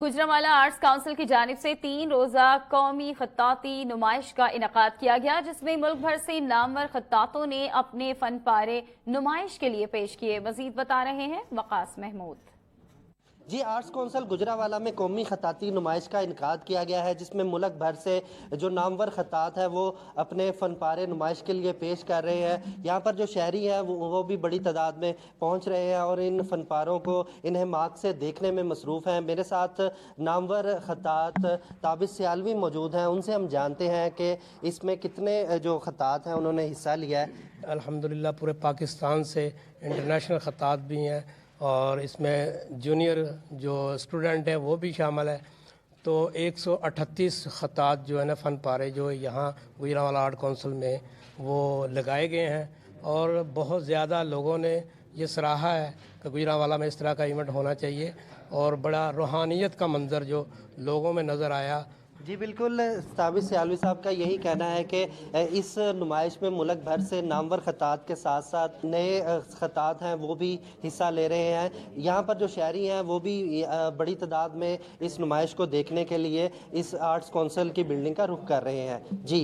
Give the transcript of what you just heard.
Gujranwala arts council की जानिब से 3 रोज़ा कौमी खत्ताती नुमाइश का इनकाद किया गया, जिसमें मुल्क भर से नामवर खत्तातों ने अपने फन पारे नुमाइश के लिए पेश किए। मजीद बता रहे हैं वकास महमूद। जी, आर्ट्स काउंसिल गुजरांवाला में कौमी खत्ताती नुमाइश का इनकाद किया गया है, जिसमें मुल्क भर से जो नामवर खत्तात है वो अपने फ़न पारे नुमाइश के लिए पेश कर रहे हैं। यहाँ पर जो शहरी हैं वो भी बड़ी तादाद में पहुँच रहे हैं और इन फ़न पारों को इन्हें मार्क से देखने में मसरूफ़ हैं। मेरे साथ नामवर खत्तात ताबिश सियालवी मौजूद हैं, उनसे हम जानते हैं कि इसमें कितने जो खत्तात हैं उन्होंने हिस्सा लिया है। अल्हम्दुलिल्लाह पूरे पाकिस्तान से इंटरनेशनल खत्तात भी हैं और इसमें जूनियर जो स्टूडेंट हैं वो भी शामिल है। तो 138 खत्तात जो है ना फ़न पारे जो यहाँ गुजरांवाला आर्ट काउंसिल में वो लगाए गए हैं और बहुत ज़्यादा लोगों ने ये सराहा है कि गुजरांवाला में इस तरह का इवेंट होना चाहिए और बड़ा रूहानियत का मंज़र जो लोगों में नज़र आया। जी बिल्कुल, ताबिश सियालवी साहब का यही कहना है कि इस नुमाइश में मुल्क भर से नामवर खत्तात के साथ साथ नए खत्तात हैं वो भी हिस्सा ले रहे हैं। यहाँ पर जो शहरी हैं वो भी बड़ी तादाद में इस नुमाइश को देखने के लिए इस आर्ट्स काउंसिल की बिल्डिंग का रुख कर रहे हैं। जी।